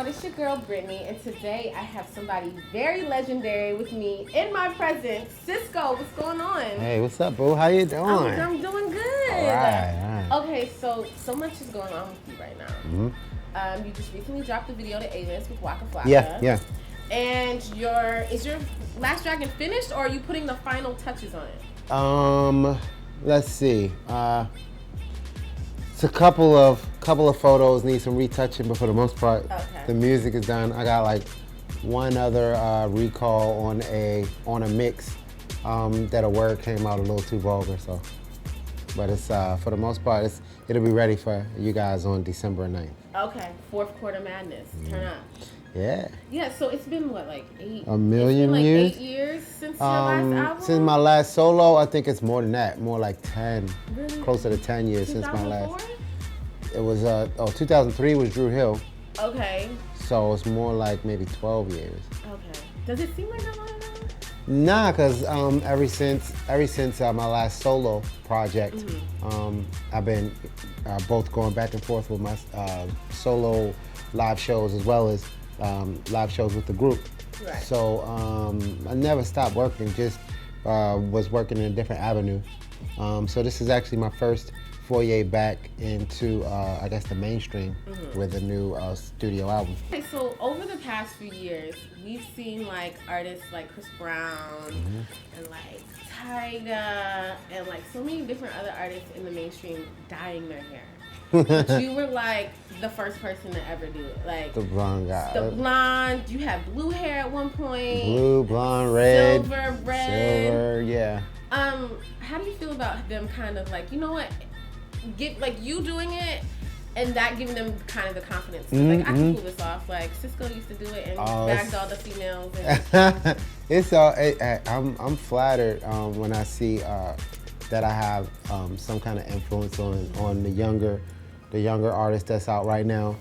y'all, it's your girl Brittany, and today I have somebody very legendary with me in my presence. Sisqo, what's going on? Hey, what's up, boo? How you doing? I'm doing good. All right. Okay, so much is going on with you right now. You just recently dropped a video to A-List with Waka Flocka. Yeah. And is your Last Dragon finished, or are you putting the final touches on it? Let's see. It's a couple of photos need some retouching, but for the most part, the music is done. I got like one other recall on a mix that a word came out a little too vulgar. So, but it's for the most part, it'll be ready for you guys on December 9th. Okay, fourth quarter madness. Turn up. Yeah. Yeah, so it's been what, like 8? A million years? 8 years since your last album? Since my last solo, I think it's more than that. More like 10. Really? Closer to 10 years since my last. 2004? It was 2003 was Drew Hill. Okay. So it's more like maybe 12 years. Okay. Does it seem like that long ago? Nah, cause ever since my last solo project, I've been both going back and forth with my solo live shows as well as live shows with the group. Right. So I never stopped working, just was working in a different avenue. So this is actually my first foray back into, I guess, the mainstream with a new studio album. Okay, so over the past few years, we've seen like artists like Chris Brown and like Tyga and like so many different other artists in the mainstream dyeing their hair. But you were like the first person to ever do it. Like the blonde guy. The blonde. You had blue hair at one point. Blue, blonde, red. Silver, red. Silver, yeah. How do you feel about them kind of like, you know what, like you doing it and that giving them kind of the confidence to like, I can pull this off. Like Sisqo used to do it and bagged all the females. And It's all. I'm flattered when I see that I have some kind of influence on the younger artist that's out right now.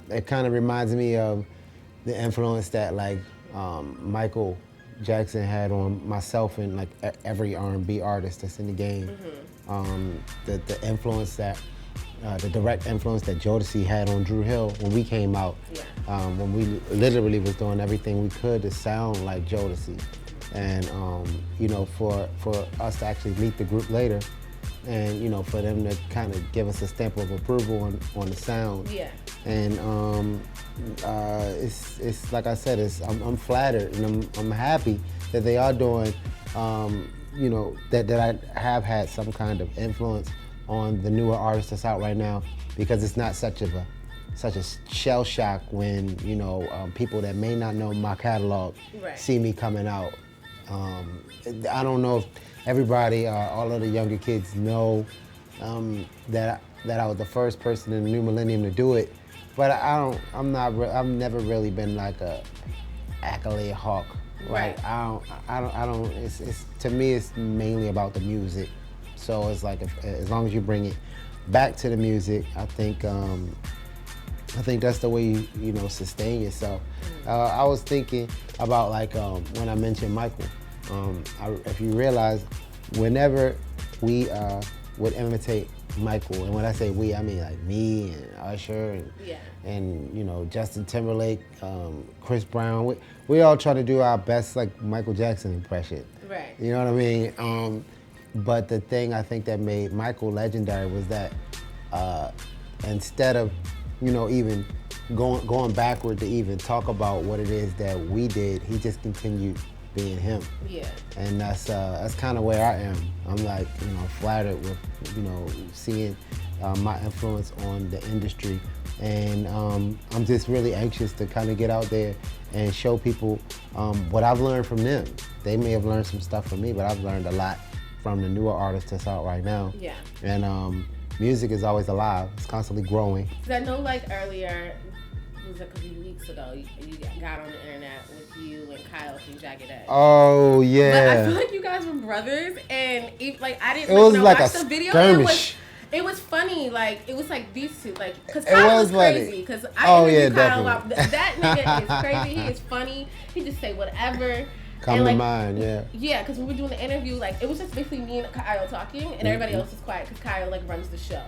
It kind of reminds me of the influence that like Michael Jackson had on myself and like every R&B artist that's in the game. The influence that, the direct influence that Jodeci had on Drew Hill when we came out. When we literally was doing everything we could to sound like Jodeci. And you know, for us to actually meet the group later, and you know, for them to kind of give us a stamp of approval on the sound. yeah. And it's like I said, I'm flattered and I'm happy that they are doing, you know, that I have had some kind of influence on the newer artists that's out right now, because it's not such a shell shock when, you know, people that may not know my catalog see me coming out. I don't know if everybody, all of the younger kids know that I was the first person in the new millennium to do it, but I've never really been like a accolade hawk. Like I don't. It's to me, it's mainly about the music. So it's like as long as you bring it back to the music, I think that's the way you know, sustain yourself. I was thinking about like when I mentioned Michael. If you realize, whenever we would imitate Michael, and when I say we, I mean like me and Usher and you know, Justin Timberlake, Chris Brown. We all try to do our best like Michael Jackson impression. Right. You know what I mean? But the thing I think that made Michael legendary was that instead of, you know, even going backward to even talk about what it is that we did, he just continued being him. Yeah. And that's kind of where I am. I'm like, you know, flattered with, you know, seeing my influence on the industry, and I'm just really anxious to kind of get out there and show people what I've learned from them. They may have learned some stuff from me, but I've learned a lot from the newer artists that's out right now. Yeah. And music is always alive. It's constantly growing. Because I know like earlier, it was a couple weeks ago, you got on the internet with you and Kyle from Jagged Edge. Oh, yeah. But I feel like you guys were brothers, and like I didn't watch the video. Skirmish. It was funny, like it was like these two, like because Kyle was crazy. Because I interviewed Kyle a lot. That nigga is crazy. He is funny. He just say whatever. Come to mind, yeah. Yeah, because when we were doing the interview, like it was just basically me and Kyle talking, and everybody else was quiet because Kyle like runs the show.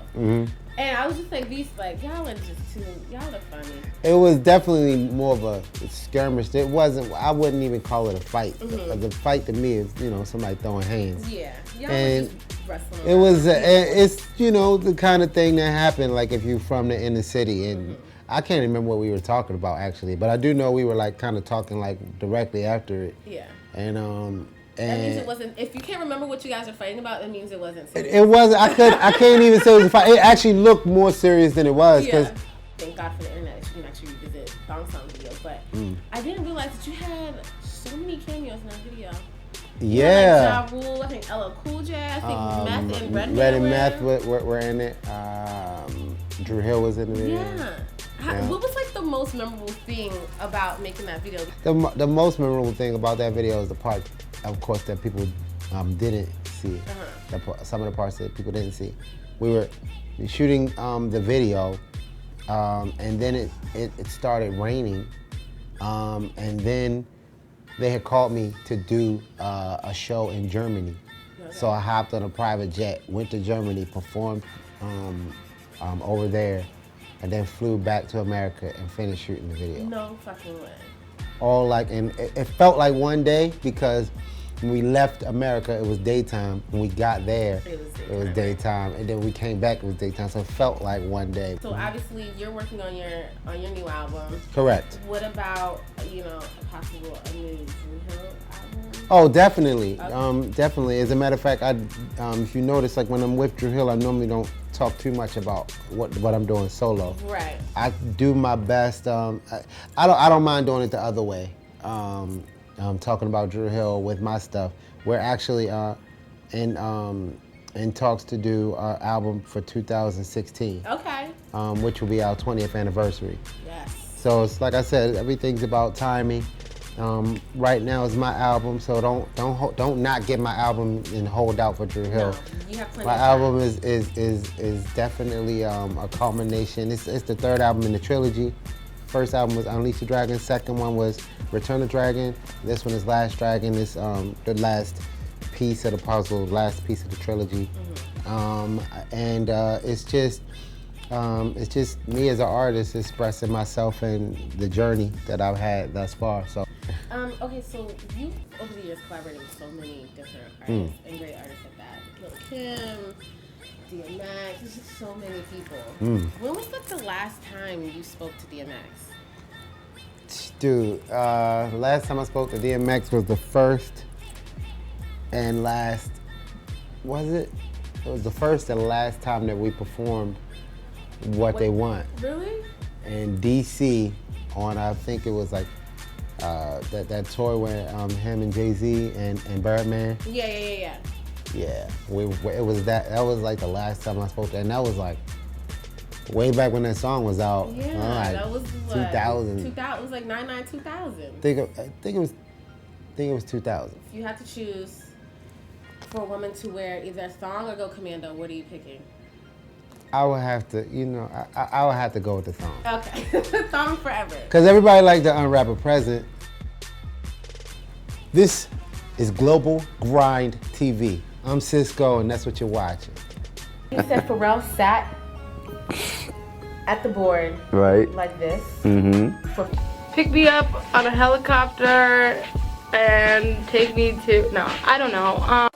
And I was just like, these, like, y'all are funny. It was definitely more of a skirmish. It wasn't, I wouldn't even call it a fight. The fight to me is, somebody throwing hands. Yeah, y'all and were just wrestling. It was, it's, the kind of thing that happened, like if you're from the inner city. And I can't remember what we were talking about, actually. But I do know we were, like, kind of talking, like, directly after it. Yeah. And, that means it wasn't. If you can't remember what you guys are fighting about, that means it wasn't serious. It wasn't. I can't even say it was a fight. It actually looked more serious than it was. Yeah. Thank God for the internet that you can actually revisit Thong Song videos. But I didn't realize that you had so many cameos in that video. Yeah. Like Ja Rule, I think LL Cool J, I think Meth and Redman. Red and Meth were in it. Drew Hill was in it. Yeah. What was like the most memorable thing about making that video? The most memorable thing about that video is the part, of course, that people didn't see. Some of the parts that people didn't see. We were shooting the video, and then it started raining, and then they had called me to do a show in Germany. Okay. So I hopped on a private jet, went to Germany, performed over there, and then flew back to America and finished shooting the video. No fucking way. And it felt like one day because when we left America, it was daytime. When we got there, it was daytime. And then we came back, it was daytime. So it felt like one day. So obviously you're working on your new album. Correct. What about, a new Drew Hill album? Oh, definitely. Okay. Definitely. As a matter of fact, if you notice, like when I'm with Drew Hill, I normally don't talk too much about what I'm doing solo. Right. I do my best. I don't mind doing it the other way. Talking about Drew Hill with my stuff. We're actually in talks to do our album for 2016. Okay. Which will be our 20th anniversary. Yes. So it's like I said, everything's about timing. Right now is my album, so don't not get my album and hold out for Drew Hill. No, you have plenty my of time. album is definitely a culmination. It's the third album in the trilogy. First album was Unleash the Dragon. Second one was Return the Dragon. This one is Last Dragon. It's the last piece of the puzzle, last piece of the trilogy. And it's just me as an artist expressing myself and the journey that I've had thus far. So. Okay, so you've over the years collaborated with so many different artists and great artists at that. Lil Kim, DMX, there's just so many people. When was like the last time you spoke to DMX? Dude, last time I spoke to DMX was the first and last, was it? It was the first and last time that we performed What They Want. Really? In DC on, I think it was like that tour where him and Jay-Z and Birdman. Yeah. Yeah, it was that was like the last time I spoke to, and that was like way back when that song was out. Yeah, like that was what? 2000. 2000. It was like 2000. I think it was 2000. If you had to choose for a woman to wear either a thong or go commando, what are you picking? I would have to, I would have to go with the thong. Okay, thong forever. Because everybody likes to unwrap a present. This is Global Grind TV. I'm Sisqo, and that's what you're watching. You said Pharrell sat at the board, right, like this. Pick me up on a helicopter and take me to, no, I don't know.